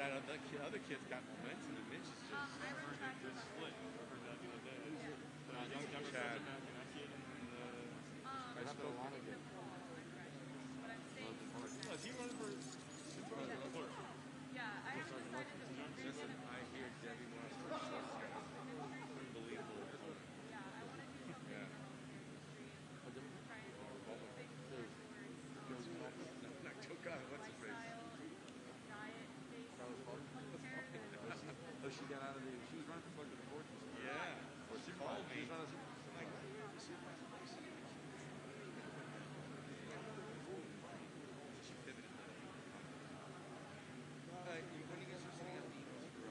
that other kid's got momentum, and Mitch is just. I heard it just split. I heard that the other day. Young Democrats are backing that kid, and They have a lot of it. is he running for supervisor or clerk? Yeah, I haven't decided to be. Listen, I hear Debbie wants to trust you. Unbelievable. Yeah, I want to do something. Yeah. Oh God, what's his face? Oh, she got out of the. She was running for fucking fortune. Yeah. Or She called me. She was running for I'm like, she pivoted that. When you guys are sitting at the emails for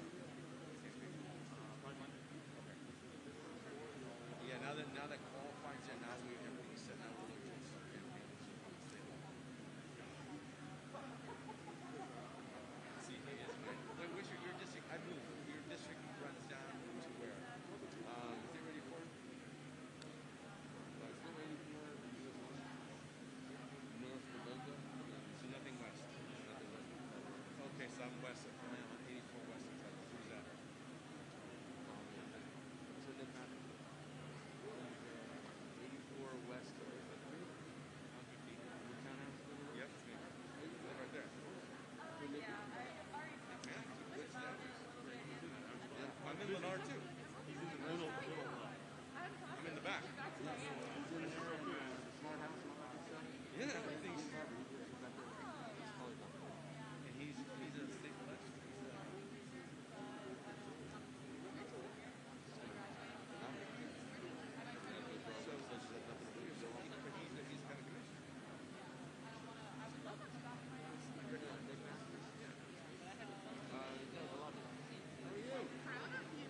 yeah, now that qualifies in, now everything's set. Now we're looking at some campaigns. See, wait, where's your district? I moved. Your district runs down to where? Is it ready for it? It's not ready for North Rebecca. So nothing west. Nothing west. Okay, so I'm west of 84 west of Texas. Who's that? So it doesn't matter. 84 west of Yep, it's me. Right there. Yeah, I already talked Man, to good about stuff. it. I'm in Lenard too. He's in the middle. I'm in the back. He's in there in the smart house and all that stuff. Yeah, everything's. Oh, yeah. And he's a state election. He's kind of commissioner. I would love to go back to my house. How are you? Proud of you.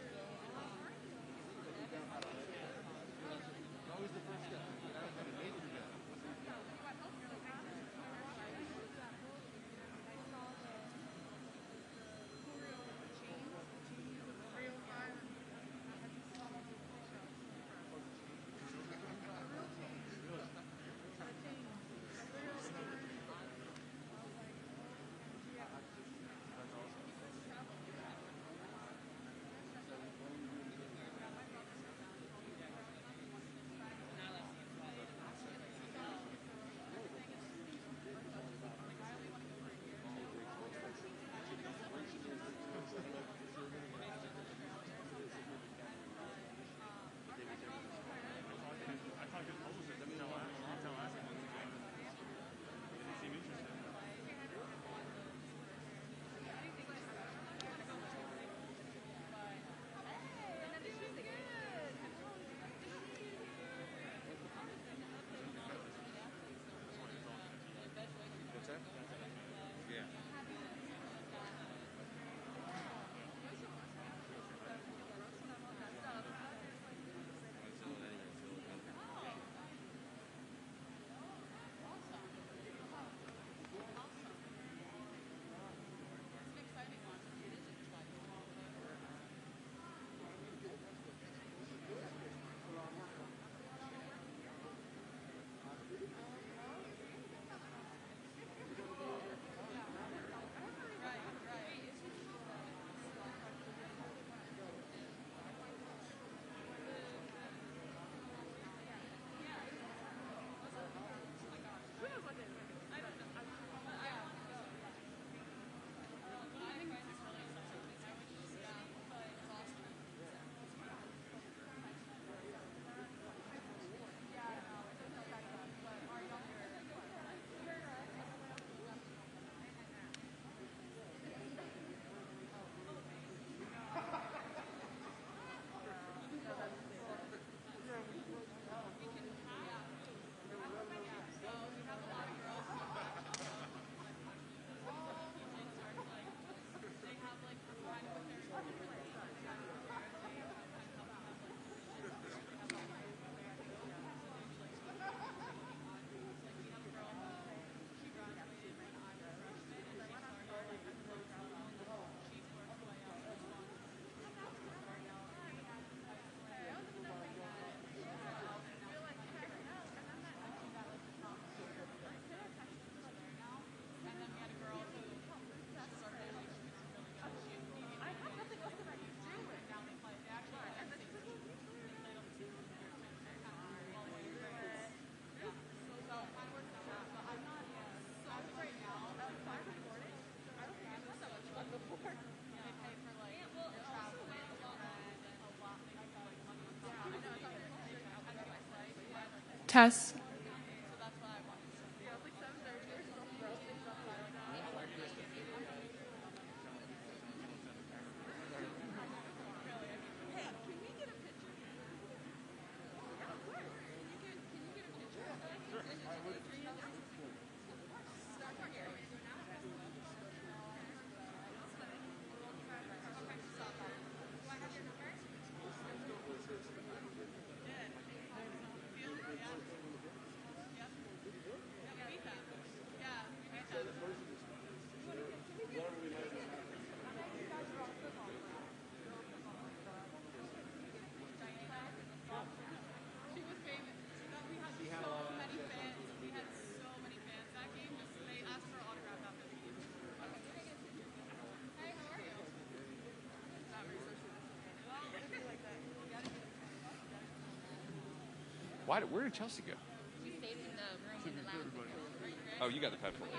Tess. Where did Chelsea go? We stayed in the room in the lounge. Oh, you got the pet phone. Okay.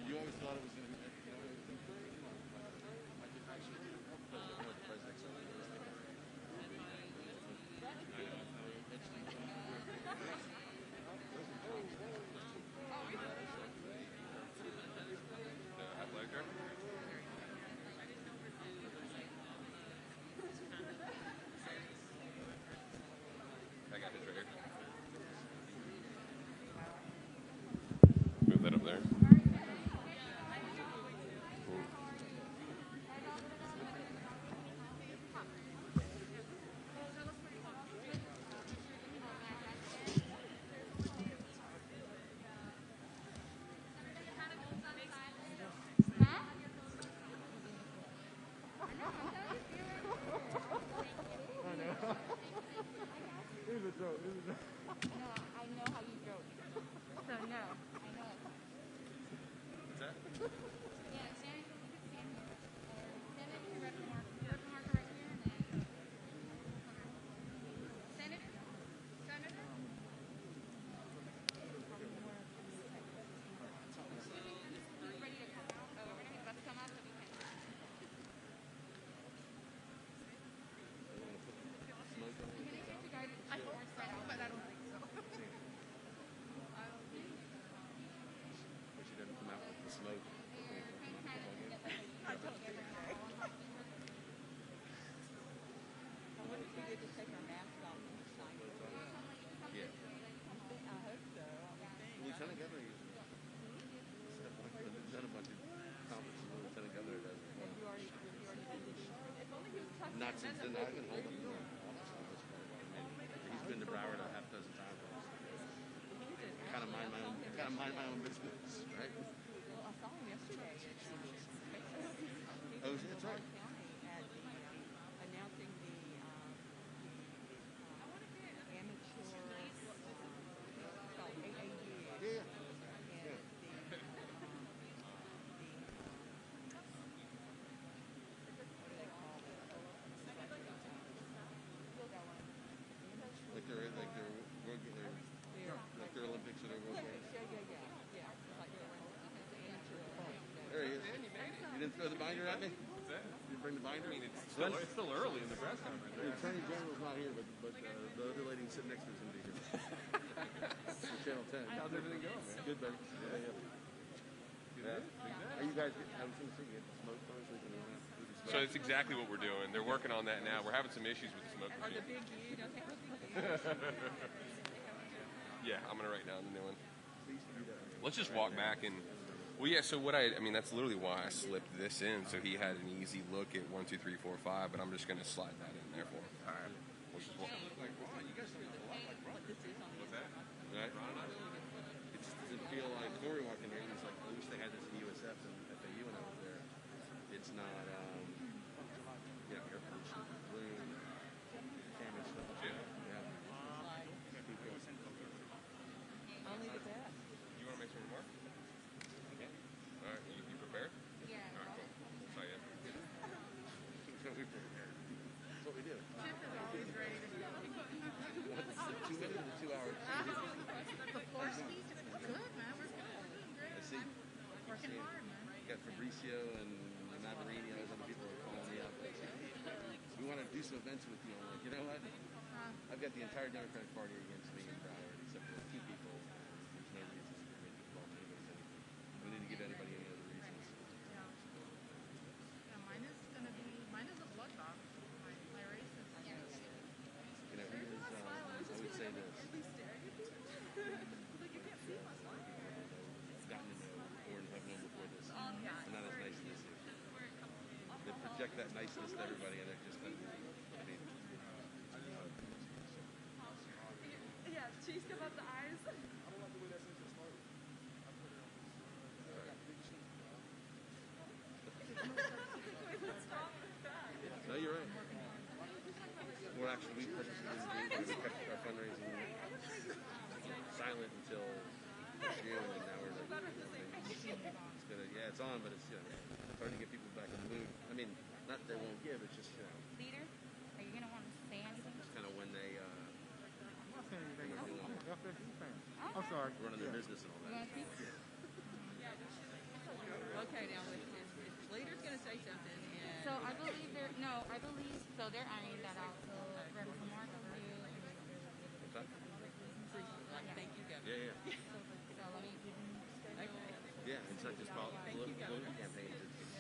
You always thought it was going to be. I got his right here. Move that up there. No, I know how you joke. So no, I know it. What's that? Yeah, stand here. Stand it, your red marker right here, and then Senator. Senator. Ready to come out? Oh, we're about to come out, so we can. I hope so, but I don't think so. She doesn't come out with the smoke. I don't every day. I wonder if we get to take our masks off and shine it. Yeah. I hope so. Lieutenant Governor usually done a bunch of conferences with Lieutenant Governor does. You already did this. If only he was tucked Not since then. I can hold up the office on this part. He's been to Broward a half dozen times. Kind of mind my own business, right? Well, I saw him yesterday. Oh, that's right. Announcing the amateur called AAU. Yeah. Like their Olympics or their World Games. Yeah. Like amateur. There he is. You didn't throw the binder at me? What's that? You bring the binder? I mean, it's still early in the press conference. The Attorney General's not here, but the other lady sitting next to us is going to be here. For Channel 10. How's everything going, man? Good, buddy. Are you guys, I was going to say, get the smoke first? So it's exactly what we're doing. They're working on that now. We're having some issues with the smoke Or the machine. big U. Don't take the big U. Yeah, I'm gonna write down the new one. Let's just walk back and. Well, yeah. So I mean, that's literally why I slipped this in, so he had an easy look at 1, 2, 3, 4, 5. But I'm just gonna slide that in there for him. All right. We'll just walk. Like Ronna. You guys look a lot like Ronna. What's that? Right? It just doesn't feel like Corey walking here and he's like, I wish they had this at USF and FAU when I was there. It's not, air conditioned room. seeing, got Fabricio and Navarino, those other people are calling me up. We want to do some events with you. I'm like, you know what? I've got the entire Democratic Party against me in Broward, except for 2 people. There's no reason for me to call anybody anything. We need to give anybody any other reasons. Yeah, mine is a bloodbath. My race is. You know, he is, I would say this. I've gotten to know, or have known before this. They're not as nice as this is. They project that niceness to everybody, and they're just I mean, Yeah, cheese about the eyes. no, you're right. Well, actually, we kept our fundraising silent until June, and now we're like, it's gonna, yeah, it's on, but it's starting to get people back in the mood. I mean, not that they won't give, it's just Leader, are you gonna want to say anything? kind of when they I'm not saying anything. I'm an FSU fan. I'm sorry. running their business and all You that. want to speak? Okay, now if leader's gonna say something, and So I believe they're ironing that out. So Representative Marco, you. What's that? thank you, Governor. Yeah, yeah. So let me. Okay. Yeah, it's not just political campaigns, it's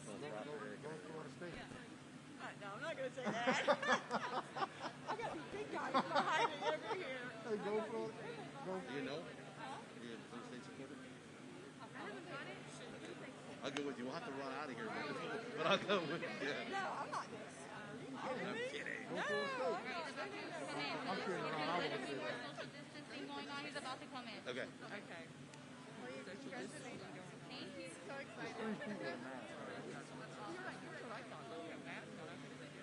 philanthropic. Go to Florida State. No, I'm not gonna say that. I got a big guy behind me over here. Hey, go Florida. Go. Do you know? Are you a blue state supporter? I'll go with you. We'll have to run out of here, but I'll go with you. Yeah. No, I'm not. I'm kidding. Go Florida State. I'm kidding around. I would say that. Social distancing going on. He's about to come in. Okay. Okay. Social distancing going on. Thank you. So excited. 3 people are mad. You're right, Doctor. You have masks on. I think they do.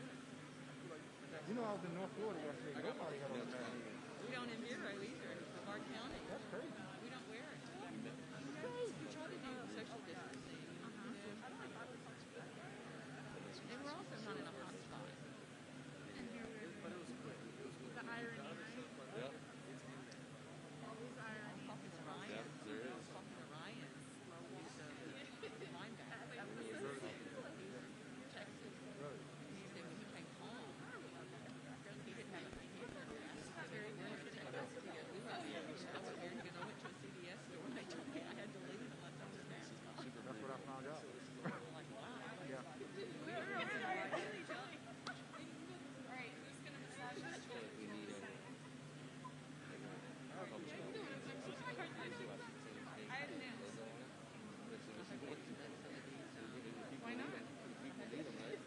You know, I was in North Florida yesterday. Nobody had on a mask. We don't in Bureau either. Lamar County. That's crazy. We don't wear it. We try to do social distancing. And we're also not in a hot spot. The irony, right? Yep. Always irony. Talking to Ryan. Yep, there is. Talking to Ryan. He's the linebacker. Texas. He said when he came home, he didn't have a handler. I said, "Very good." He goes, "We went here." He goes, "I went here." He goes, "I went to a CVS store and they told me I had to leave unless I was masked on." That's what I found out. I'm like, wow. Yeah. We need Why not? people need them, right?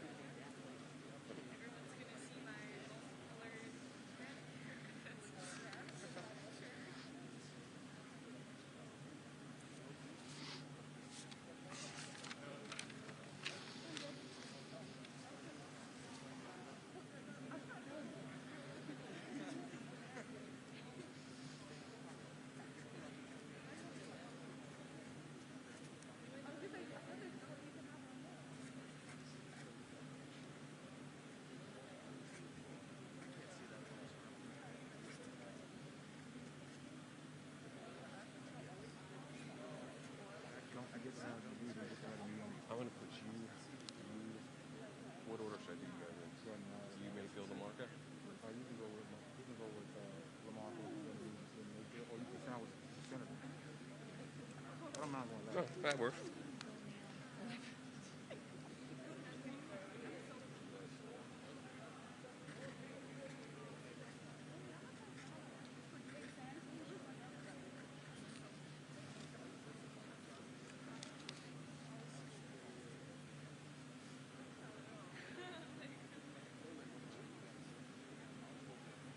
I guess I don't do that. Just letting me know. I'm going to put you. What order should I do you guys in? You Mayfield Lamarca? You can go with Lamar, or you can sound with the senator. But I'm not going to No, let that works.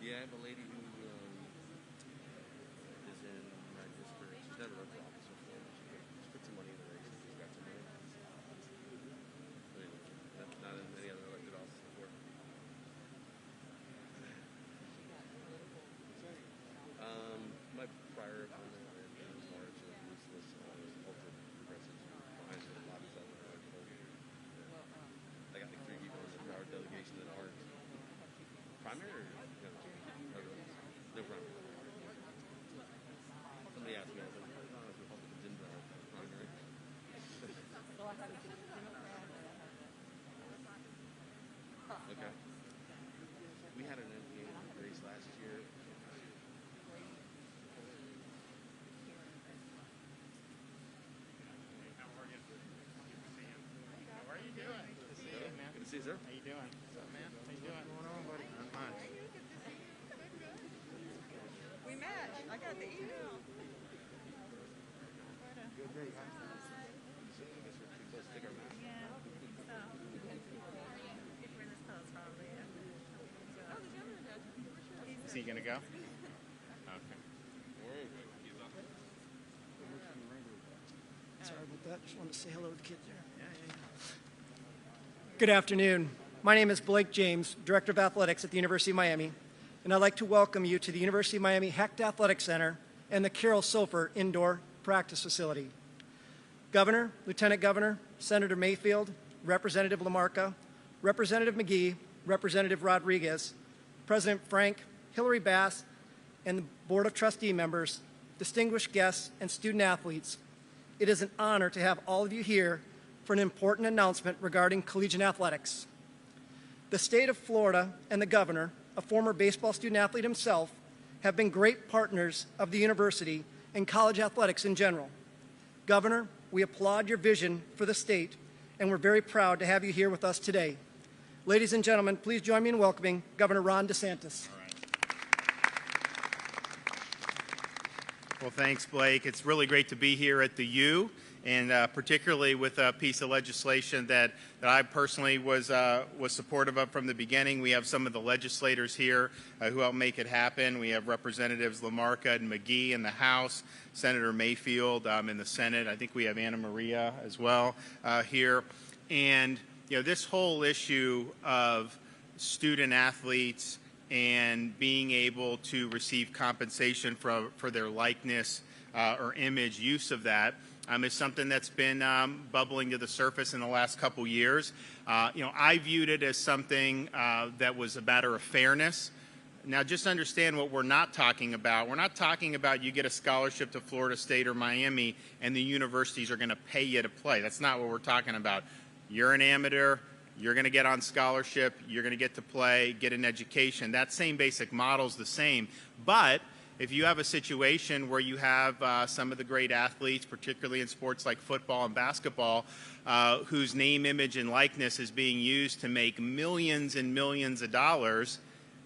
Yeah, I have a lady who is in my district. She's never run for office before. She put some money in the race. Yes, sir. How you doing? What's up, man? How you doing? What's going on, buddy? Not much. We met. I got the email. Good day, huh? Is he gonna go? Okay. Sorry about that. Just wanted to say hello to the kids there. Good afternoon. My name is Blake James, Director of Athletics at the University of Miami, and I'd like to welcome you to the University of Miami Hecht Athletic Center and the Carol Sofer Indoor Practice Facility. Governor, Lieutenant Governor, Senator Mayfield, Representative Lamarca, Representative McGee, Representative Rodriguez, President Frank, Hillary Bass, and the Board of Trustee members, distinguished guests, and student athletes, it is an honor to have all of you here for an important announcement regarding collegiate athletics. The state of Florida and the governor, a former baseball student athlete himself, have been great partners of the university and college athletics in general. Governor, we applaud your vision for the state, and we're very proud to have you here with us today. Ladies and gentlemen, please join me in welcoming Governor Ron DeSantis. Well, thanks, Blake. It's really great to be here at the U, and particularly with a piece of legislation that I personally was supportive of from the beginning. We have some of the legislators here who helped make it happen. We have Representatives Lamarca and McGee in the House, Senator Mayfield in the Senate. I think we have Anna Maria as well here. And you know, this whole issue of student athletes and being able to receive compensation for their likeness or image use of that is something that's been bubbling to the surface in the last couple years. You know, I viewed it as something that was a matter of fairness. Now, just understand what we're not talking about. We're not talking about you get a scholarship to Florida State or Miami and the universities are going to pay you to play. That's not what we're talking about. You're an amateur. You're going to get on scholarship, you're going to get to play, get an education. That same basic model is the same. But if you have a situation where you have some of the great athletes, particularly in sports like football and basketball, whose name, image, and likeness is being used to make millions and millions of dollars,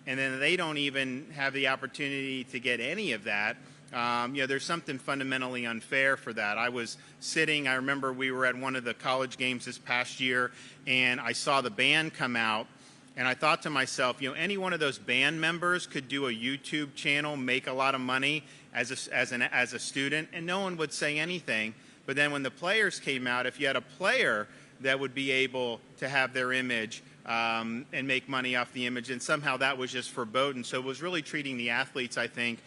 and then they don't even have the opportunity to get any of that, you know, there's something fundamentally unfair for that. I was sitting, I remember we were at one of the college games this past year, and I saw the band come out, and I thought to myself, you know, any one of those band members could do a YouTube channel, make a lot of money as a student, and no one would say anything. But then when the players came out, if you had a player that would be able to have their image and make money off the image, and somehow that was just verboten. So it was really treating the athletes, I think,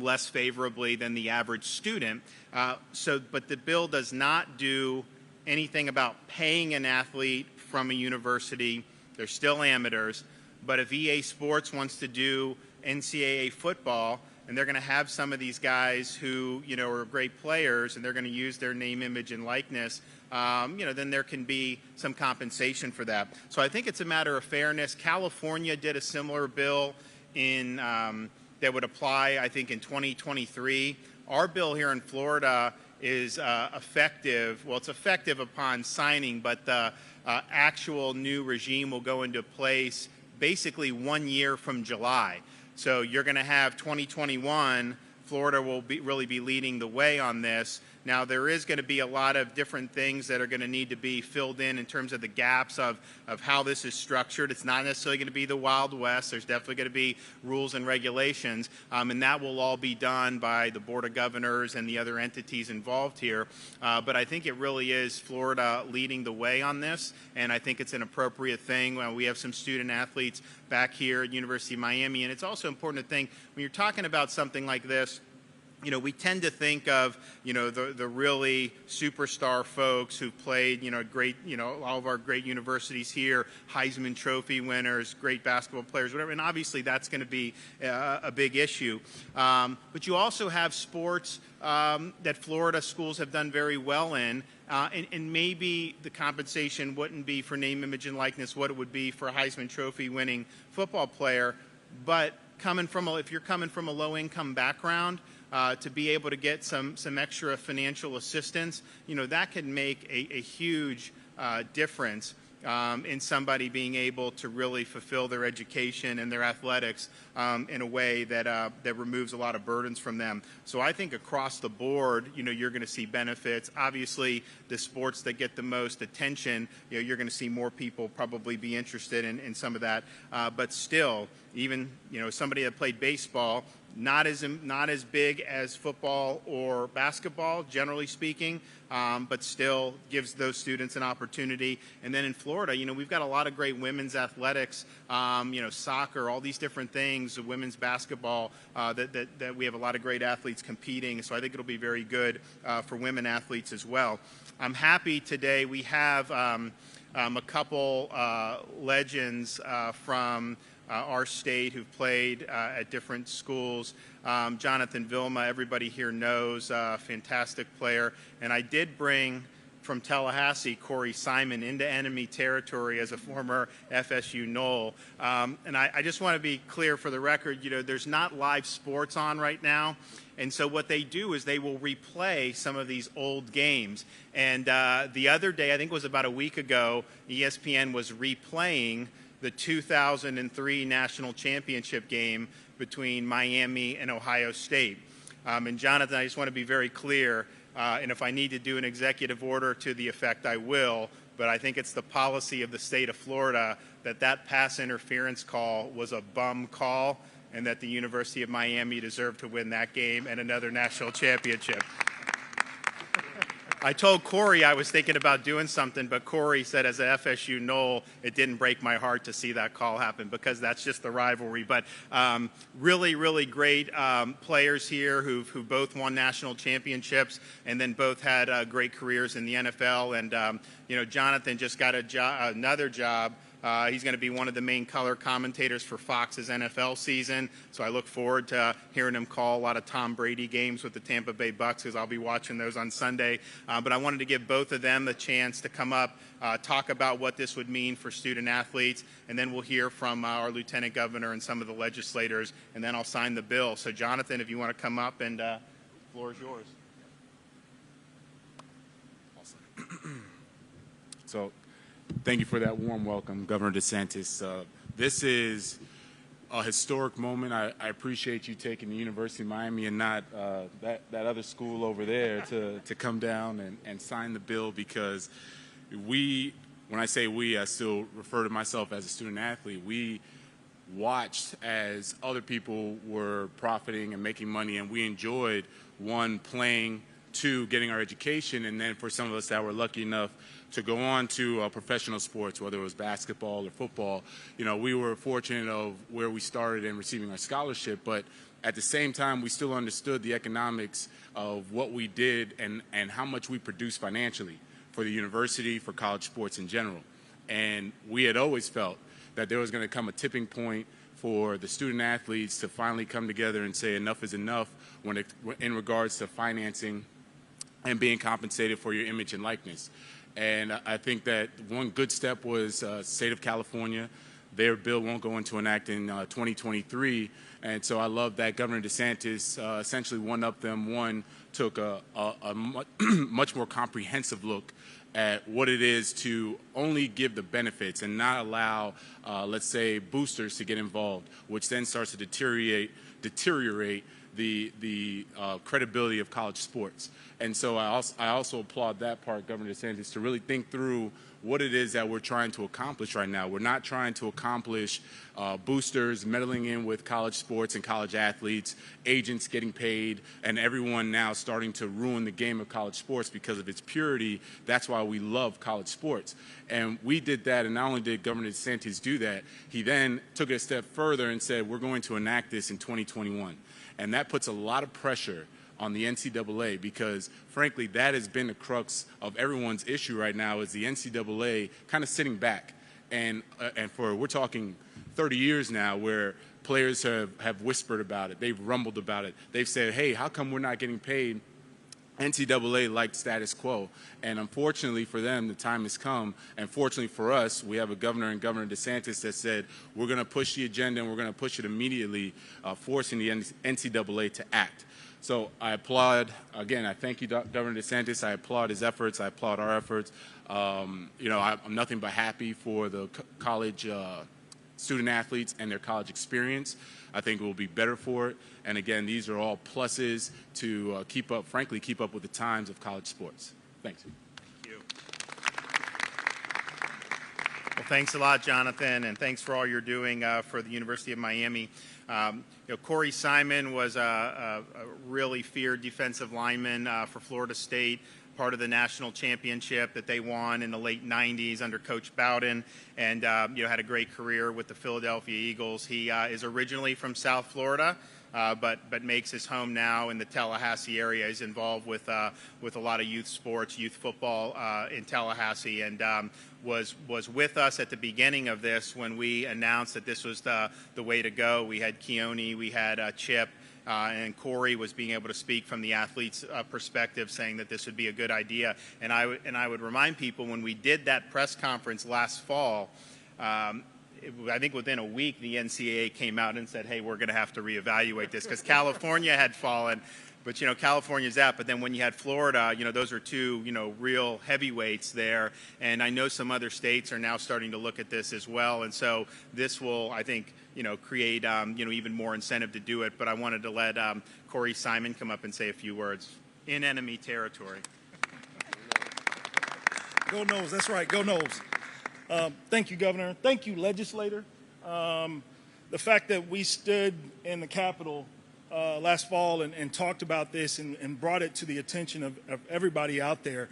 less favorably than the average student. But the bill does not do anything about paying an athlete from a university. They're still amateurs. But if EA Sports wants to do NCAA football, and they're going to have some of these guys who, you know, are great players, and they're going to use their name, image, and likeness, you know, then there can be some compensation for that. So I think it's a matter of fairness. California did a similar bill in that would apply, I think, in 2023. Our bill here in Florida is effective. Well, it's effective upon signing, but the actual new regime will go into place basically 1 year from July. So you're going to have 2021. Florida will really be leading the way on this. Now, there is going to be a lot of different things that are going to need to be filled in terms of the gaps of how this is structured. It's not necessarily going to be the Wild West. There's definitely going to be rules and regulations, and that will all be done by the Board of Governors and the other entities involved here. But I think it really is Florida leading the way on this, and I think it's an appropriate thing. We have some student athletes back here at University of Miami, and it's also important to think when you're talking about something like this, you know, we tend to think of, you know, the really superstar folks who've played, you know, great, you know, all of our great universities here, Heisman Trophy winners, great basketball players, whatever, and obviously that's going to be a big issue. But you also have sports that Florida schools have done very well in, and maybe the compensation wouldn't be for name, image, and likeness what it would be for a Heisman Trophy winning football player, but if you're coming from a low-income background, to be able to get some extra financial assistance, you know, that can make a huge difference. in somebody being able to really fulfill their education and their athletics in a way that that removes a lot of burdens from them. So I think across the board, you're going to see benefits. Obviously, the sports that get the most attention, you're going to see more people probably be interested in some of that. But still, even somebody that played baseball, not as big as football or basketball, generally speaking, but still gives those students an opportunity. And then in Florida, we've got a lot of great women's athletics, soccer, all these different things, women's basketball, that we have a lot of great athletes competing. So I think it'll be very good for women athletes as well. I'm happy today we have a couple legends from our state who've played at different schools. Jonathan Vilma, everybody here knows, fantastic player. And I did bring from Tallahassee Corey Simon into enemy territory as a former FSU Knoll. And I just want to be clear for the record, there's not live sports on right now. And so what they do is they will replay some of these old games. And the other day, I think it was about a week ago, ESPN was replaying the 2003 national championship game between Miami and Ohio State. And Jonathan, I just want to be very clear, and if I need to do an executive order to the effect, I will, but I think it's the policy of the state of Florida that pass interference call was a bum call and that the University of Miami deserved to win that game and another national championship. I told Corey I was thinking about doing something, but Corey said as an FSU Knoll, it didn't break my heart to see that call happen because that's just the rivalry. But really, really great players here who both won national championships and then both had great careers in the NFL. And, Jonathan just got another job. He's going to be one of the main color commentators for Fox's NFL season, so I look forward to hearing him call a lot of Tom Brady games with the Tampa Bay Bucks because I'll be watching those on Sunday. But I wanted to give both of them the chance to come up, talk about what this would mean for student athletes, and then we'll hear from our Lieutenant Governor and some of the legislators, and then I'll sign the bill. So, Jonathan, if you want to come up, and the floor is yours. Awesome. So, thank you for that warm welcome, Governor DeSantis. This is a historic moment. I appreciate you taking the University of Miami and not that other school over there to come down and sign the bill, because when I say we, I still refer to myself as a student athlete. We watched as other people were profiting and making money, and we enjoyed, one, playing, two, getting our education, and then for some of us that were lucky enough to go on to professional sports, whether it was basketball or football, we were fortunate of where we started in receiving our scholarship, but at the same time, we still understood the economics of what we did and how much we produced financially for the university, for college sports in general. And we had always felt that there was going to come a tipping point for the student athletes to finally come together and say enough is enough in regards to financing and being compensated for your image and likeness. And I think that one good step was state of California. Their bill won't go into enact in 2023. And so I love that Governor DeSantis essentially one-upped them. One, took a much more comprehensive look at what it is to only give the benefits and not allow, let's say, boosters to get involved, which then starts to deteriorate the credibility of college sports. And so I also applaud that part, Governor DeSantis, to really think through what it is that we're trying to accomplish right now. We're not trying to accomplish boosters meddling in with college sports and college athletes, agents getting paid, and everyone now starting to ruin the game of college sports because of its purity. That's why we love college sports. And we did that, and not only did Governor DeSantis do that, he then took it a step further and said, we're going to enact this in 2021. And that puts a lot of pressure on the NCAA because, frankly, that has been the crux of everyone's issue right now is the NCAA kind of sitting back. And we're talking 30 years now where players have whispered about it. They've rumbled about it. They've said, hey, how come we're not getting paid? NCAA liked status quo. And unfortunately for them, the time has come. And fortunately for us, we have a governor and Governor DeSantis that said, we're going to push the agenda and we're going to push it immediately, forcing the NCAA to act. So I applaud, again, I thank you, Governor DeSantis. I applaud his efforts. I applaud our efforts. I'm nothing but happy for the college student athletes and their college experience. I think it will be better for it. And again, these are all pluses to keep up with the times of college sports. Thanks. Thank you. Well, thanks a lot, Jonathan, and thanks for all you're doing for the University of Miami. Corey Simon was a really feared defensive lineman for Florida State, part of the national championship that they won in the late 90s under Coach Bowden, and had a great career with the Philadelphia Eagles. He is originally from South Florida, but makes his home now in the Tallahassee area. He's involved with a lot of youth sports, youth football in Tallahassee, and was with us at the beginning of this when we announced that this was the way to go. We had Keone, we had Chip, and Corey was being able to speak from the athlete's perspective, saying that this would be a good idea. And I would remind people, when we did that press conference last fall, I think within a week the NCAA came out and said, hey, we're going to have to reevaluate this, because California had fallen. But, California's out. But then when you had Florida, those are two, real heavyweights there. And I know some other states are now starting to look at this as well. And so this will, I think, create, even more incentive to do it. But I wanted to let Corey Simon come up and say a few words in enemy territory. Go Noles. That's right. Go Noles. Thank you, Governor. Thank you, legislator. The fact that we stood in the Capitol last fall and talked about this and brought it to the attention of everybody out there,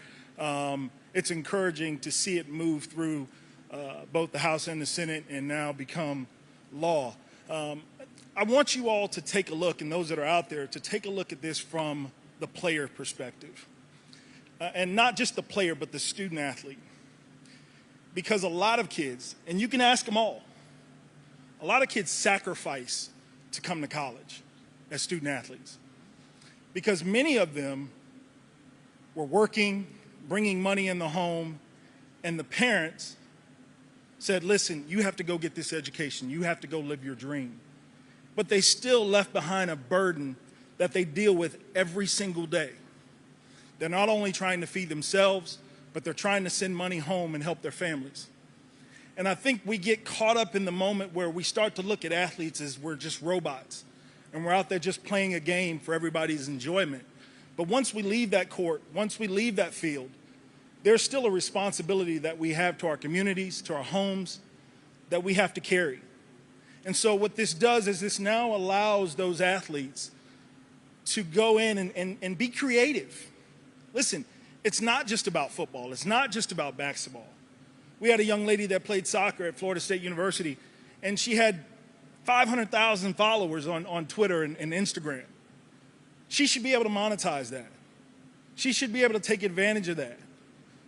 it's encouraging to see it move through both the House and the Senate and now become law. I want you all to take a look, and those that are out there, to take a look at this from the player perspective. And not just the player, but the student athlete. Because a lot of kids, and you can ask them all, a lot of kids sacrifice to come to college as student athletes, because many of them were working, bringing money in the home, and the parents said, listen, you have to go get this education. You have to go live your dream. But they still left behind a burden that they deal with every single day. They're not only trying to feed themselves, but they're trying to send money home and help their families. And I think we get caught up in the moment where we start to look at athletes as we're just robots, and we're out there just playing a game for everybody's enjoyment. But once we leave that court, once we leave that field, there's still a responsibility that we have to our communities, to our homes, that we have to carry. And so what this does is this now allows those athletes to go in and be creative. Listen, it's not just about football. It's not just about basketball. We had a young lady that played soccer at Florida State University, and she had 500,000 followers on Twitter and Instagram. She should be able to monetize that. She should be able to take advantage of that.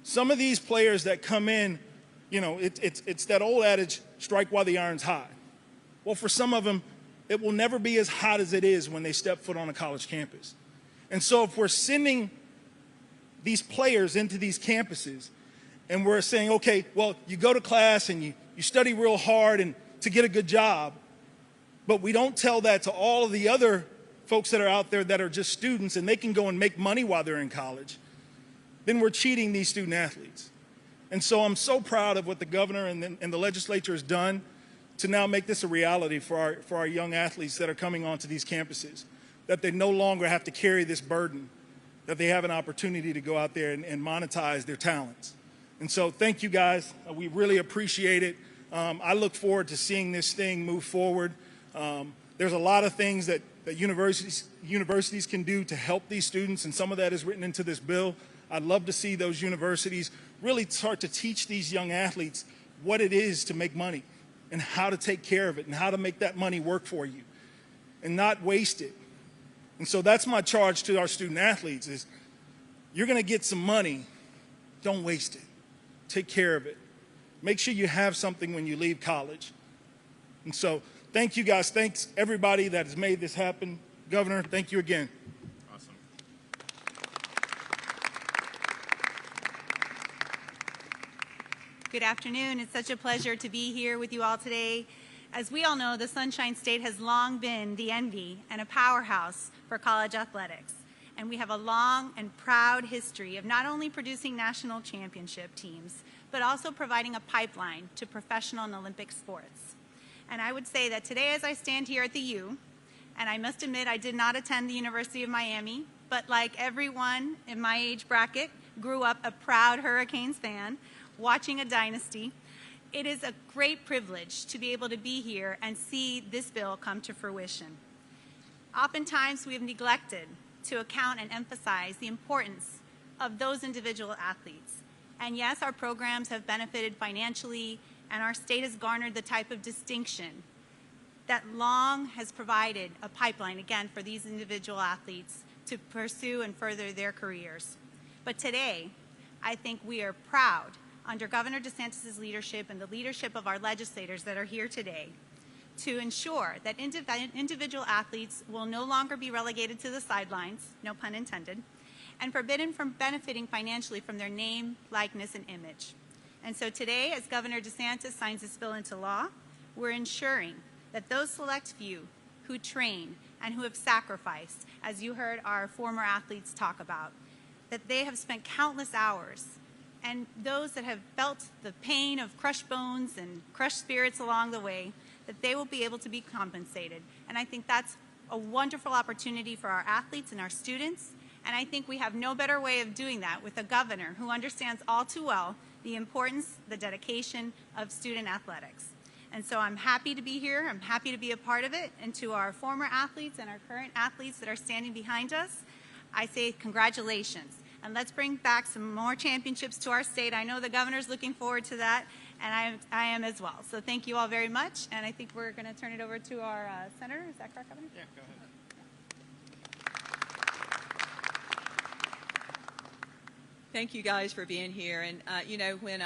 Some of these players that come in, it's that old adage, strike while the iron's hot. Well, for some of them, it will never be as hot as it is when they step foot on a college campus. And so if we're sending these players into these campuses and we're saying, okay, well, you go to class and you study real hard and to get a good job, but we don't tell that to all of the other folks that are out there that are just students and they can go and make money while they're in college, then we're cheating these student athletes. And so I'm so proud of what the governor and the legislature has done to now make this a reality for our young athletes that are coming onto these campuses, that they no longer have to carry this burden, that they have an opportunity to go out there and monetize their talents. And so thank you guys. We really appreciate it. I look forward to seeing this thing move forward. There's a lot of things that universities can do to help these students, and some of that is written into this bill. I'd love to see those universities really start to teach these young athletes what it is to make money and how to take care of it and how to make that money work for you and not waste it. And so that's my charge to our student athletes is you're going to get some money. Don't waste it. Take care of it. Make sure you have something when you leave college. And so thank you guys. Thanks everybody that has made this happen. Governor, thank you again. Awesome. Good afternoon. It's such a pleasure to be here with you all today. As we all know, the Sunshine State has long been the envy and a powerhouse for college athletics. And we have a long and proud history of not only producing national championship teams, but also providing a pipeline to professional and Olympic sports. And I would say that today, as I stand here at the U, and I must admit I did not attend the University of Miami, but like everyone in my age bracket, grew up a proud Hurricanes fan, watching a dynasty. It is a great privilege to be able to be here and see this bill come to fruition. Oftentimes we have neglected to account and emphasize the importance of those individual athletes. And yes, our programs have benefited financially, and our state has garnered the type of distinction that long has provided a pipeline, again, for these individual athletes to pursue and further their careers. But today, I think we are proud, under Governor DeSantis' leadership and the leadership of our legislators that are here today, to ensure that individual athletes will no longer be relegated to the sidelines, no pun intended, and forbidden from benefiting financially from their name, likeness, and image. And so today, as Governor DeSantis signs this bill into law, we're ensuring that those select few who train and who have sacrificed, as you heard our former athletes talk about, that they have spent countless hours, and those that have felt the pain of crushed bones and crushed spirits along the way, that they will be able to be compensated. And I think that's a wonderful opportunity for our athletes and our students, and I think we have no better way of doing that with a governor who understands all too well the importance, the dedication of student athletics. And so I'm happy to be here, I'm happy to be a part of it, and to our former athletes and our current athletes that are standing behind us, I say congratulations. And let's bring back some more championships to our state. I know the governor's looking forward to that, and I am as well. So thank you all very much, and I think we're going to turn it over to our senator. Is that correct, Governor? Yeah, go ahead. Thank you guys for being here. And you know, when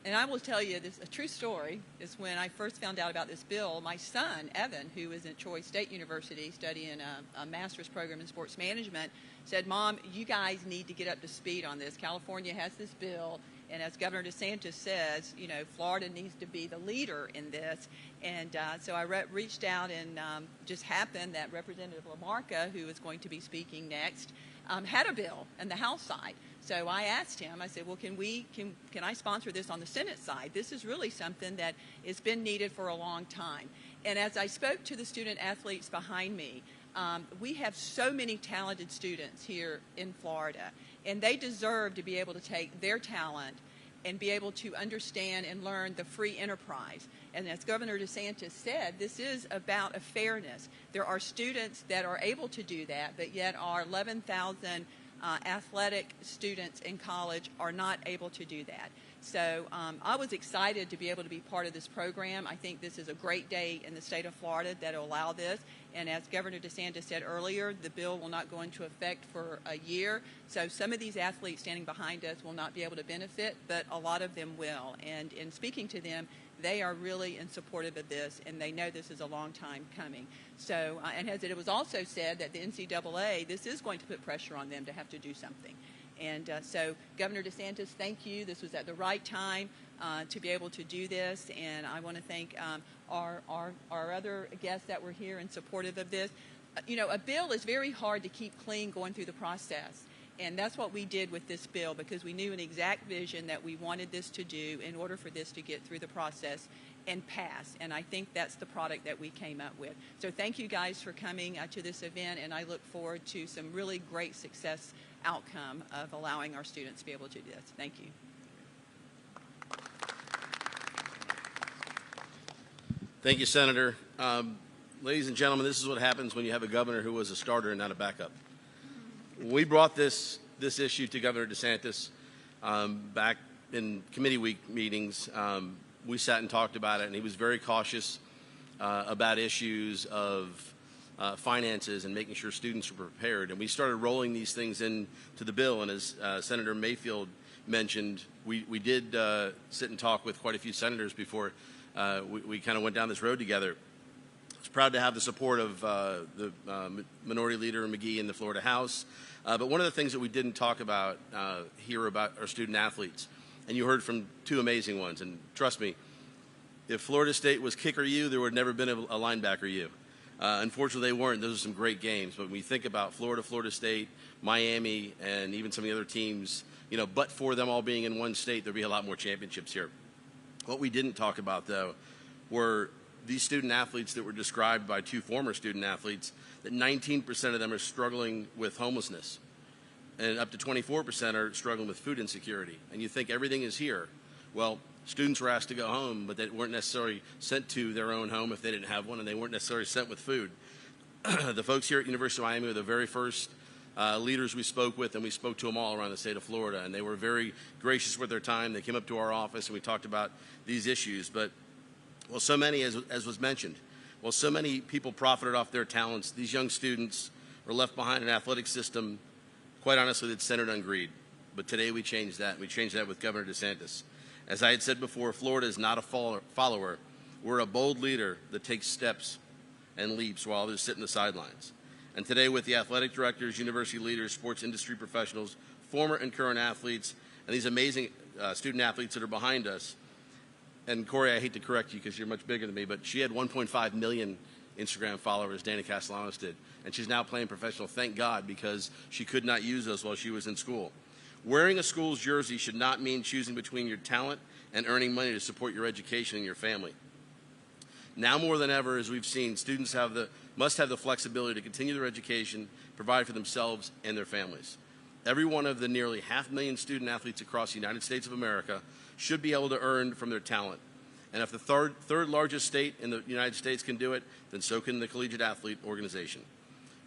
and I will tell you this, a true story is when I first found out about this bill, my son, Evan, who is at Troy State University studying a master's program in sports management, said, "Mom, you guys need to get up to speed on this. California has this bill, and as Governor DeSantis says, you know, Florida needs to be the leader in this." And so I reached out, and just happened that Representative LaMarca, who is going to be speaking next, had a bill on the House side. So I asked him, I said, well, can I sponsor this on the Senate side? This is really something that has been needed for a long time. And as I spoke to the student athletes behind me, we have so many talented students here in Florida, and they deserve to be able to take their talent and be able to understand and learn the free enterprise. And as Governor DeSantis said, this is about a fairness. There are students that are able to do that, but yet our 11,000 athletic students in college are not able to do that. So I was excited to be able to be part of this program. I think this is a great day in the state of Florida that will allow this. And as Governor DeSantis said earlier, the bill will not go into effect for a year. So some of these athletes standing behind us will not be able to benefit, but a lot of them will. And in speaking to them, they are really in supportive of this, and they know this is a long time coming. So, and as it was also said that the NCAA, this is going to put pressure on them to have to do something. And so, Governor DeSantis, thank you. This was at the right time to be able to do this, and I want to thank our other guests that were here and supportive of this. You know, a bill is very hard to keep clean going through the process. And that's what we did with this bill, because we knew an exact vision that we wanted this to do in order for this to get through the process and pass. And I think that's the product that we came up with. So thank you guys for coming to this event, and I look forward to some really great success outcome of allowing our students to be able to do this. Thank you. Thank you, Senator. Ladies and gentlemen, this is what happens when you have a governor who was a starter and not a backup. We brought this issue to Governor DeSantis back in committee week meetings. We sat and talked about it, and he was very cautious about issues of finances and making sure students were prepared. And we started rolling these things into the bill. And as Senator Mayfield mentioned, we did sit and talk with quite a few senators before we kind of went down this road together. I was proud to have the support of the Minority Leader McGee in the Florida House. But one of the things that we didn't talk about here about our student athletes, and you heard from two amazing ones, and trust me, If Florida State was kicker U, there would never been a linebacker U. Unfortunately, they weren't. Those are some great games. But when we think about Florida, Florida State, Miami, and even some of the other teams, but for them all being in one state, there'd be a lot more championships here. What we didn't talk about, though, were these student athletes that were described by two former student athletes, that 19% of them are struggling with homelessness, and up to 24% are struggling with food insecurity. And you think everything is here. Well, students were asked to go home, but they weren't necessarily sent to their own home if they didn't have one, and they weren't necessarily sent with food. The folks here at University of Miami were the very first leaders we spoke with, and we spoke to them all around the state of Florida, and they were very gracious with their time. They came up to our office, and we talked about these issues. But, well, so many, as was mentioned, well, so many people profited off their talents. These young students were left behind in an athletic system, quite honestly, that's centered on greed. But today we changed that. We changed that with Governor DeSantis. As I had said before, Florida is not a follower. We're a bold leader that takes steps and leaps while others sit in the sidelines. And today, with the athletic directors, university leaders, sports industry professionals, former and current athletes, and these amazing student athletes that are behind us, and Corey, I hate to correct you because you're much bigger than me, but she had 1.5 million Instagram followers, Dana Castellanos did, and she's now playing professional, thank God, because she could not use those while she was in school. Wearing a school's jersey should not mean choosing between your talent and earning money to support your education and your family. Now more than ever, as we've seen, students must have the flexibility to continue their education, provide for themselves and their families. Every one of the nearly 500,000 student athletes across the United States of America should be able to earn from their talent. And if the third largest state in the United States can do it, then so can the Collegiate Athlete Organization.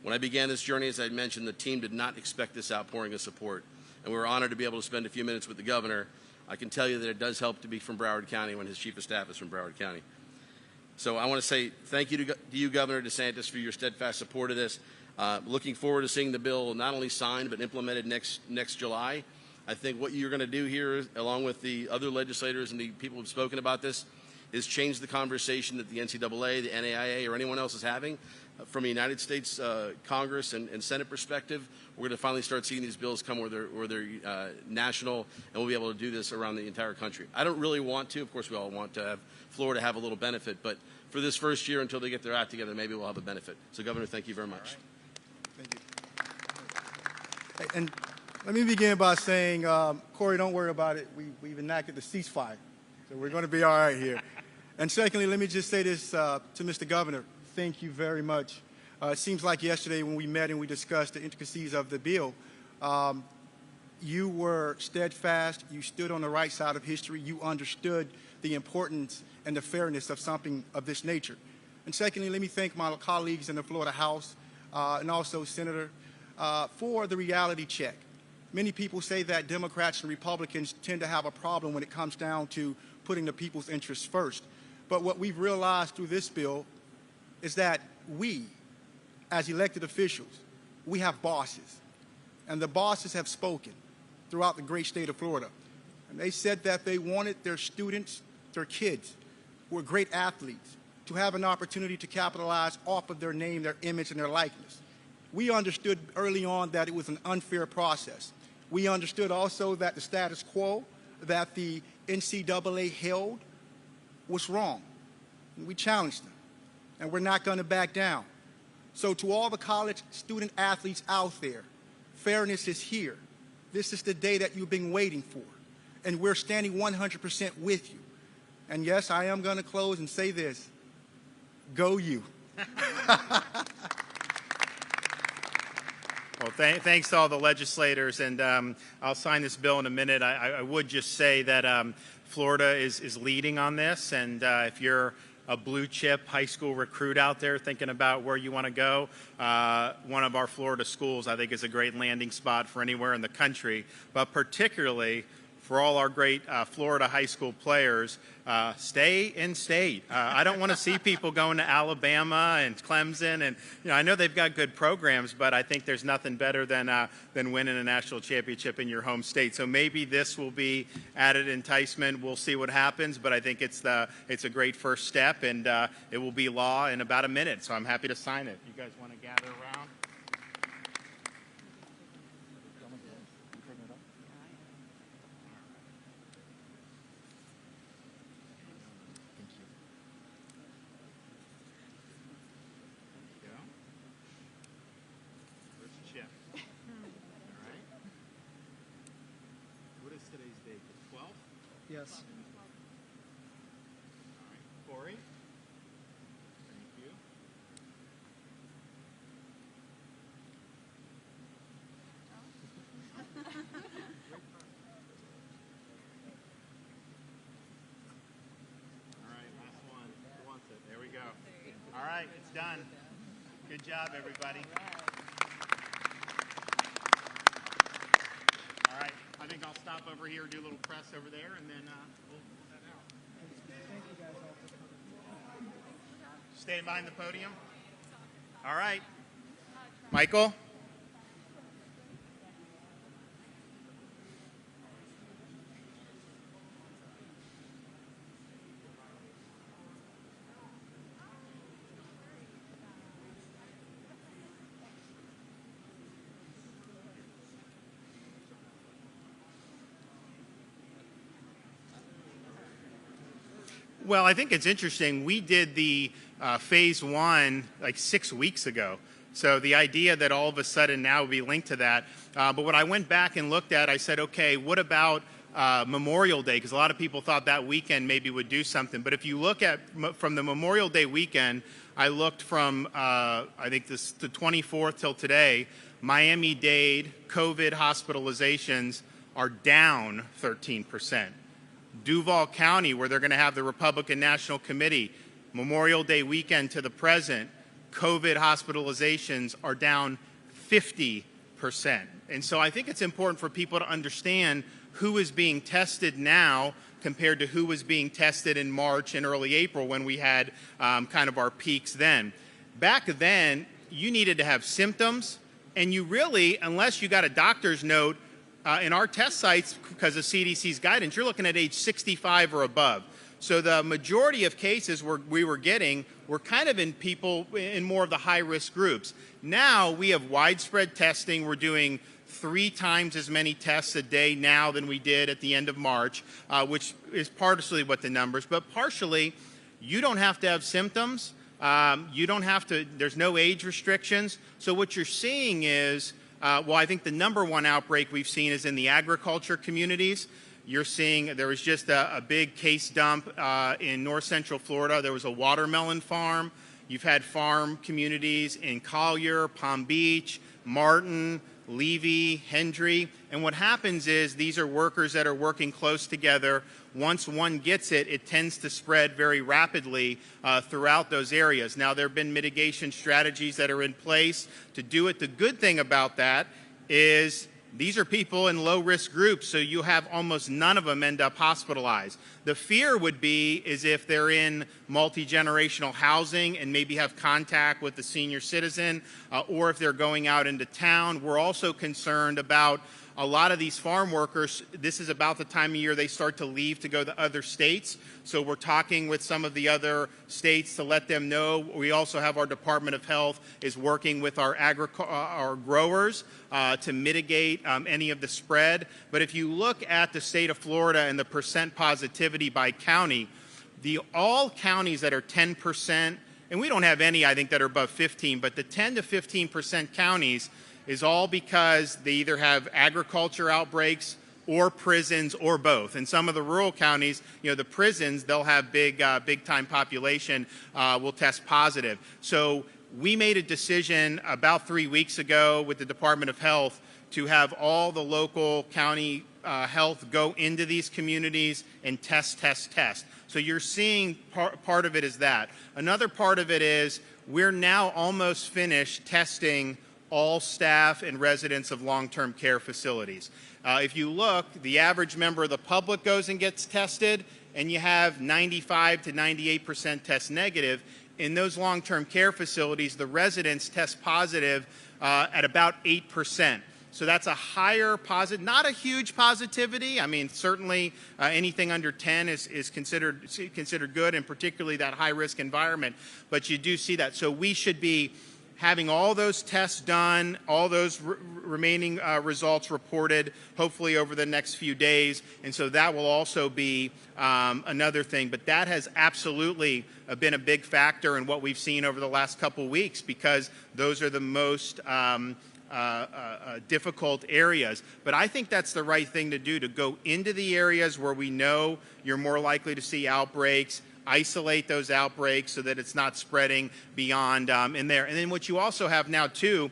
When I began this journey, as I mentioned, the team did not expect this outpouring of support. And we were honored to be able to spend a few minutes with the governor. I can tell you that it does help to be from Broward County when his chief of staff is from Broward County. So I want to say thank you to you, Governor DeSantis, for your steadfast support of this. Looking forward to seeing the bill not only signed but implemented next July. I think what you're going to do here, along with the other legislators and the people who have spoken about this, is change the conversation that the NCAA, the NAIA, or anyone else is having. From a United States Congress and Senate perspective, we're going to finally start seeing these bills come where they're national, and we'll be able to do this around the entire country. I don't really want to. Of course, we all want to have Florida have a little benefit, but for this first year, until they get their act together, maybe we'll have a benefit. So, Governor, thank you very much. Thank you. And let me begin by saying, Corey, don't worry about it. We've enacted the ceasefire, so we're going to be all right here. And secondly, let me just say this to Mr. Governor. Thank you very much. It seems like yesterday when we met and we discussed the intricacies of the bill, you were steadfast. You stood on the right side of history. You understood the importance and the fairness of something of this nature. And secondly, let me thank my colleagues in the Florida House and also Senator for the reality check. Many people say that Democrats and Republicans tend to have a problem when it comes down to putting the people's interests first. But what we've realized through this bill is that we, as elected officials, we have bosses. And the bosses have spoken throughout the great state of Florida. And they said that they wanted their students, their kids, who are great athletes, to have an opportunity to capitalize off of their name, their image, and their likeness. We understood early on that it was an unfair process. We understood also that the status quo that the NCAA held was wrong. And we challenged them. And we're not going to back down. So to all the college student athletes out there, fairness is here. This is the day that you've been waiting for. And we're standing 100% with you. And yes, I am going to close and say this. Go you. Well, thanks to all the legislators, and I'll sign this bill in a minute. I would just say that Florida is leading on this, and if you're a blue chip high school recruit out there thinking about where you want to go, one of our Florida schools I think is a great landing spot for anywhere in the country, but particularly for all our great Florida high school players, stay in state. I don't want to see people going to Alabama and Clemson, and I know they've got good programs, but I think there's nothing better than winning a national championship in your home state. So maybe this will be added enticement. We'll see what happens, but I think it's a great first step, and it will be law in about a minute. So I'm happy to sign it. You guys want to gather around? today's date? The 12th? Yes. Corey? Thank you. All right, last one. Who wants it? There we go. All right, it's done. Good job, everybody. All right, I think I'll stop over here, do a little press over there, and then we'll head out. Thank you guys all for coming. Stay behind the podium. All right. Michael? Well, I think it's interesting. We did the phase one like 6 weeks ago. So the idea that all of a sudden now would be linked to that. But when I went back and looked at, I said, okay, what about Memorial Day? Because a lot of people thought that weekend maybe would do something. But if you look at from the Memorial Day weekend, I looked from I think the 24th till today, Miami-Dade COVID hospitalizations are down 13%. Duval County, where they're going to have the Republican National Committee, Memorial Day weekend to the present, COVID hospitalizations are down 50%. And so I think it's important for people to understand who is being tested now compared to who was being tested in March and early April when we had kind of our peaks then. Back then, you needed to have symptoms, and you really, unless you got a doctor's note, in our test sites, because of CDC's guidance, you're looking at age 65 or above. So the majority of cases we were getting were kind of in people in more of the high-risk groups. Now we have widespread testing. We're doing 3 times as many tests a day now than we did at the end of March, which is partially what the numbers, but partially you don't have to have symptoms. You don't have to, there's no age restrictions. So what you're seeing is, well, I think the number one outbreak we've seen is in the agriculture communities. You're seeing there was just a big case dump in north central Florida. There was a watermelon farm. You've had farm communities in Collier, Palm Beach, Martin, Levy, Hendry. And what happens is these are workers that are working close together. Once one gets it, it tends to spread very rapidly throughout those areas. Now, there have been mitigation strategies that are in place to do it. The good thing about that is these are people in low-risk groups, so you have almost none of them end up hospitalized. The fear would be is if they're in multi-generational housing and maybe have contact with the senior citizen, or if they're going out into town. We're also concerned about a lot of these farm workers. This is about the time of year they start to leave to go to other states. So we're talking with some of the other states to let them know. We also have our Department of Health is working with our growers to mitigate any of the spread. But if you look at the state of Florida and the percent positivity by county, all counties that are 10%, and we don't have any, I think, that are above 15, but the 10 to 15% counties is all because they either have agriculture outbreaks or prisons or both. In some of the rural counties, the prisons, they'll have big time population will test positive. So we made a decision about 3 weeks ago with the Department of Health to have all the local county health go into these communities and test. So you're seeing part of it is that. Another part of it is we're now almost finished testing all staff and residents of long-term care facilities. If you look, the average member of the public goes and gets tested, and you have 95 to 98% test negative. In those long-term care facilities, the residents test positive at about 8%. So that's a higher positive, not a huge positivity. I mean, certainly anything under 10 is considered good, and particularly that high-risk environment. But you do see that. So we should be having all those tests done, all those remaining results reported, hopefully over the next few days. And so that will also be another thing. But that has absolutely been a big factor in what we've seen over the last couple weeks, because those are the most difficult areas. But I think that's the right thing to do, to go into the areas where we know you're more likely to see outbreaks, isolate those outbreaks so that it's not spreading beyond in there. And then what you also have now too,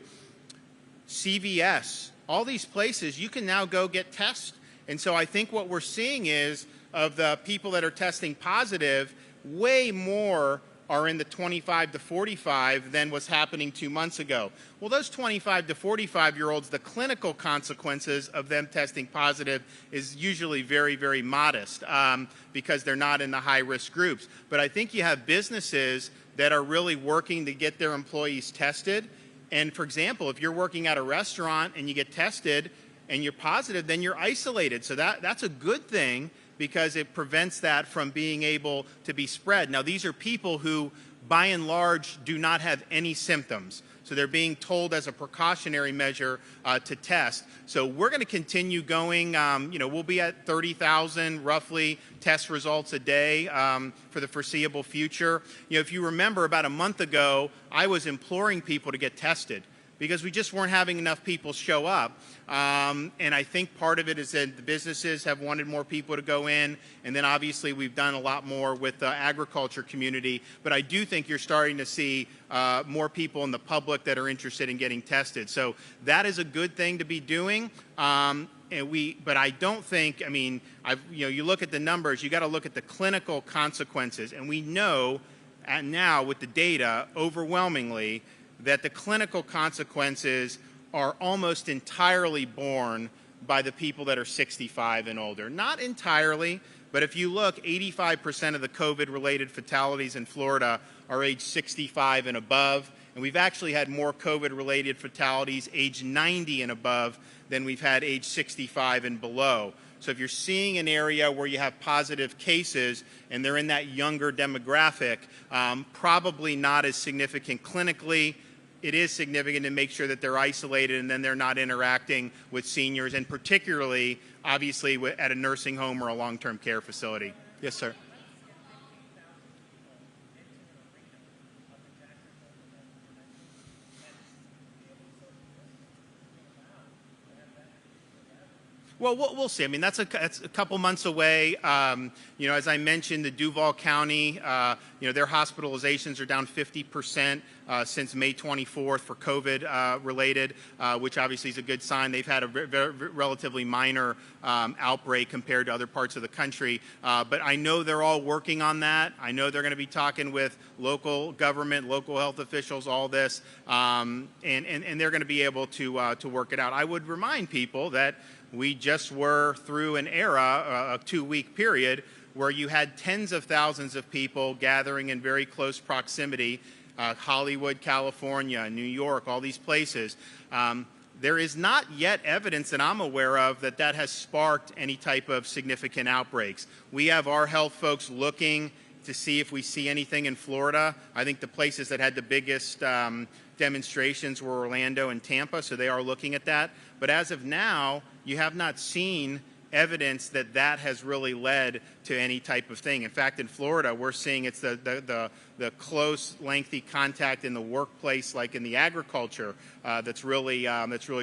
CVS, all these places, you can now go get tests. And so I think what we're seeing is, of the people that are testing positive, way more are in the 25 to 45 than was happening 2 months ago. Well, those 25 to 45-year-olds, the clinical consequences of them testing positive is usually very, very modest because they're not in the high-risk groups. But I think you have businesses that are really working to get their employees tested. And for example, if you're working at a restaurant and you get tested and you're positive, then you're isolated. So that's a good thing, because it prevents that from being able to be spread. Now, these are people who, by and large, do not have any symptoms. So they're being told as a precautionary measure to test. So we're going to continue going. We'll be at 30,000 roughly test results a day for the foreseeable future. If you remember, about a month ago, I was imploring people to get tested because we just weren't having enough people show up. And I think part of it is that the businesses have wanted more people to go in, and then obviously we've done a lot more with the agriculture community. But I do think you're starting to see more people in the public that are interested in getting tested. So that is a good thing to be doing. But I don't think, you look at the numbers, you got to look at the clinical consequences. And we know now with the data overwhelmingly that the clinical consequences are almost entirely borne by the people that are 65 and older. Not entirely, but if you look, 85% of the COVID-related fatalities in Florida are age 65 and above, and we've actually had more COVID-related fatalities age 90 and above than we've had age 65 and below. So if you're seeing an area where you have positive cases and they're in that younger demographic, probably not as significant clinically. It is significant to make sure that they're isolated and then they're not interacting with seniors, and particularly, obviously, at a nursing home or a long-term care facility. Yes, sir. Well, we'll see. That's a couple months away. As I mentioned, the Duval County, their hospitalizations are down 50% since May 24th for COVID-related, which obviously is a good sign. They've had a relatively minor outbreak compared to other parts of the country. But I know they're all working on that. I know they're going to be talking with local government, local health officials, all this, and they're going to be able to work it out. I would remind people that we just were through an era, a 2-week period, where you had tens of thousands of people gathering in very close proximity, Hollywood, California, New York, all these places. There is not yet evidence that I'm aware of that has sparked any type of significant outbreaks. We have our health folks looking to see if we see anything in Florida. I think the places that had the biggest demonstrations were Orlando and Tampa, so they are looking at that. But as of now, you have not seen evidence that has really led to any type of thing. In fact, in Florida, we're seeing it's the close, lengthy contact in the workplace, like in the agriculture, that's really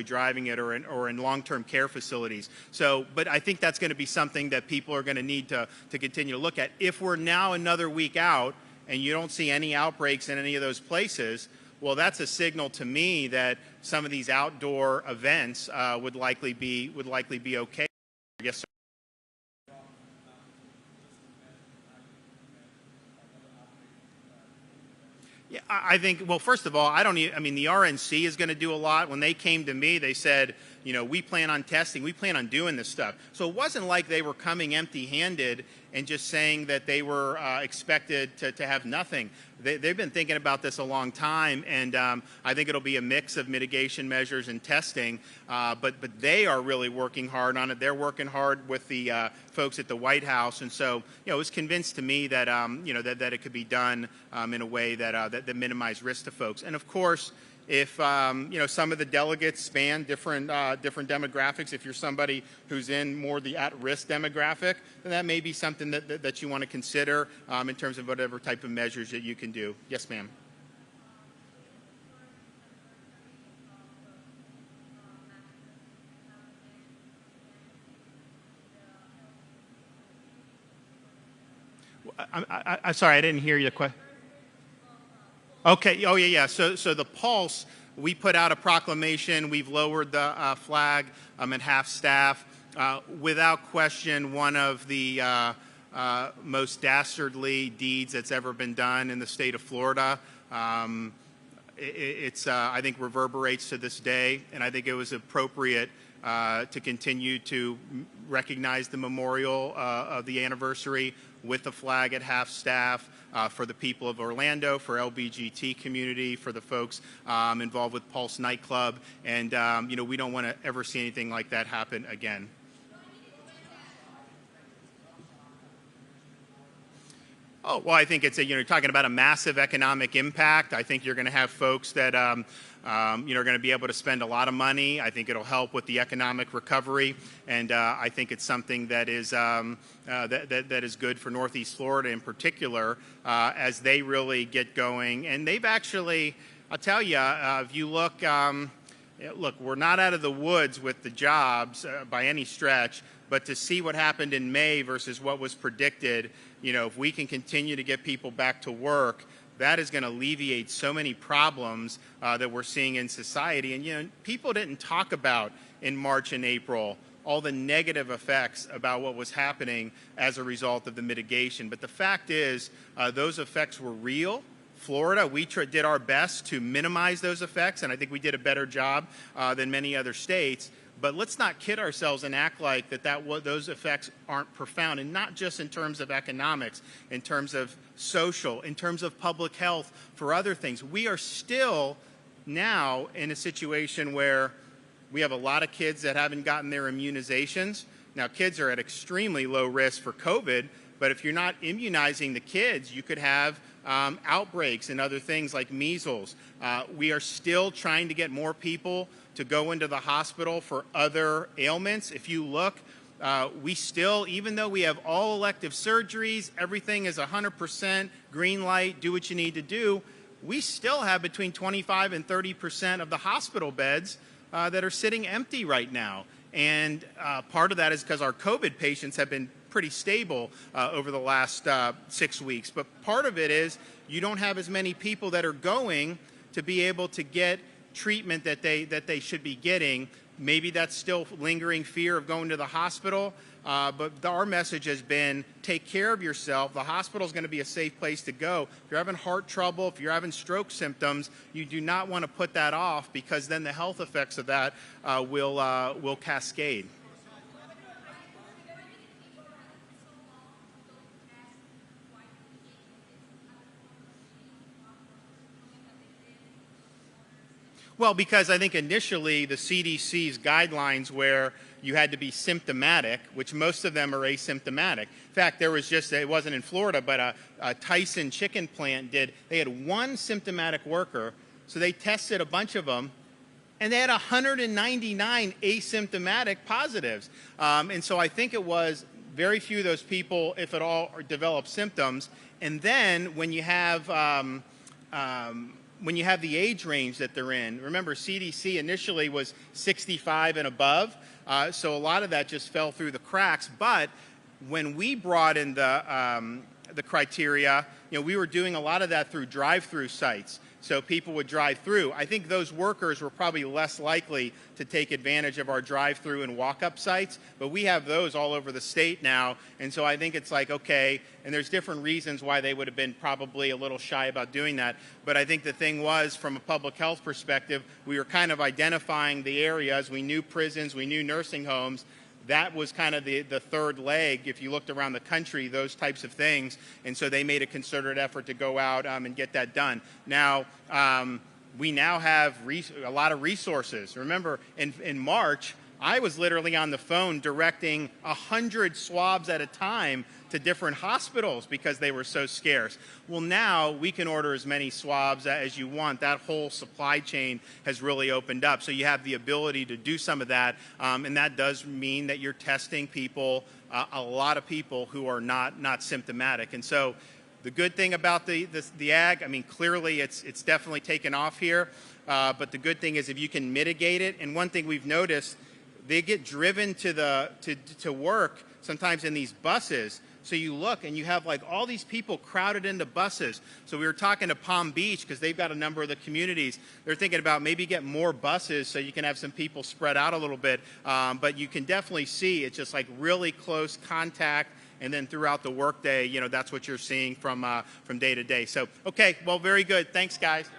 driving it, or in long-term care facilities. So, but I think that's going to be something that people are going to need to continue to look at. If we're now another week out and you don't see any outbreaks in any of those places, well, that's a signal to me that some of these outdoor events would likely be okay. Yes, sir. Yeah, I think, well, first of all, the RNC is going to do a lot. When they came to me, they said, we plan on testing, we plan on doing this stuff. So it wasn't like they were coming empty-handed and just saying that they were expected to have nothing. They've been thinking about this a long time, and I think it'll be a mix of mitigation measures and testing, but they are really working hard on it. They're working hard with the folks at the White House, and so it was convinced to me that that it could be done in a way that minimized risk to folks. And of course, if some of the delegates span different demographics, if you're somebody who's in more the at-risk demographic, then that may be something that you want to consider in terms of whatever type of measures that you can do. Yes, ma'am. I'm sorry, I didn't hear you. Okay. Oh, yeah. So the Pulse, we put out a proclamation. We've lowered the flag at half-staff. Without question, one of the most dastardly deeds that's ever been done in the state of Florida. It's I think reverberates to this day, and I think it was appropriate to continue to recognize the memorial of the anniversary with the flag at half-staff for the people of Orlando, for LBGT community, for the folks involved with Pulse nightclub, and we don't want to ever see anything like that happen again. Oh, well, I think it's you're talking about a massive economic impact. I think you're going to have folks that are going to be able to spend a lot of money. I think it'll help with the economic recovery, and I think it's something that is that is good for Northeast Florida in particular as they really get going. And they've actually, I'll tell you, if you look, we're not out of the woods with the jobs by any stretch, but to see what happened in May versus what was predicted, if we can continue to get people back to work, that is going to alleviate so many problems that we're seeing in society. And, people didn't talk about in March and April all the negative effects about what was happening as a result of the mitigation. But the fact is, those effects were real. Florida, we did our best to minimize those effects, and I think we did a better job than many other states. But let's not kid ourselves and act like those effects aren't profound, and not just in terms of economics, in terms of social, in terms of public health, for other things. We are still now in a situation where we have a lot of kids that haven't gotten their immunizations. Now, kids are at extremely low risk for COVID, but if you're not immunizing the kids, you could have outbreaks and other things like measles. We are still trying to get more people to go into the hospital for other ailments. If you look, we still, even though we have all elective surgeries, everything is 100% green light, do what you need to do, we still have between 25 and 30% of the hospital beds that are sitting empty right now. And part of that is because our COVID patients have been pretty stable over the last 6 weeks. But part of it is you don't have as many people that are going to be able to get treatment that they should be getting. Maybe that's still lingering fear of going to the hospital, but our message has been take care of yourself. The hospital is going to be a safe place to go. If you're having heart trouble, if you're having stroke symptoms, you do not want to put that off, because then the health effects of that will cascade. Well, because I think initially the CDC's guidelines where you had to be symptomatic, which most of them are asymptomatic. In fact, there was it wasn't in Florida, but a Tyson chicken plant they had one symptomatic worker, so they tested a bunch of them, and they had 199 asymptomatic positives. And so I think it was very few of those people, if at all, developed symptoms. And then when you have the age range that they're in, remember CDC initially was 65 and above, so a lot of that just fell through the cracks. But when we brought in the criteria, we were doing a lot of that through drive-through sites. So people would drive through. I think those workers were probably less likely to take advantage of our drive-through and walk-up sites, but we have those all over the state now. And so I think it's like, okay, and there's different reasons why they would have been probably a little shy about doing that. But I think the thing was, from a public health perspective, we were kind of identifying the areas. We knew prisons, we knew nursing homes. That was kind of the third leg, if you looked around the country, those types of things. And so they made a concerted effort to go out and get that done. Now, we now have a lot of resources. Remember, in March, I was literally on the phone directing 100 swabs at a time to different hospitals because they were so scarce. Well, now we can order as many swabs as you want. That whole supply chain has really opened up. So you have the ability to do some of that, and that does mean that you're testing people, a lot of people who are not symptomatic. And so the good thing about the ag, I mean, clearly it's definitely taken off here, but the good thing is if you can mitigate it, and one thing we've noticed, they get driven to work sometimes in these buses. So you look and you have like all these people crowded into buses. So we were talking to Palm Beach because they've got a number of the communities. They're thinking about maybe get more buses so you can have some people spread out a little bit. But you can definitely see it's just like really close contact. And then throughout the workday, you know, that's what you're seeing from day to day. So, okay, well, very good. Thanks, guys.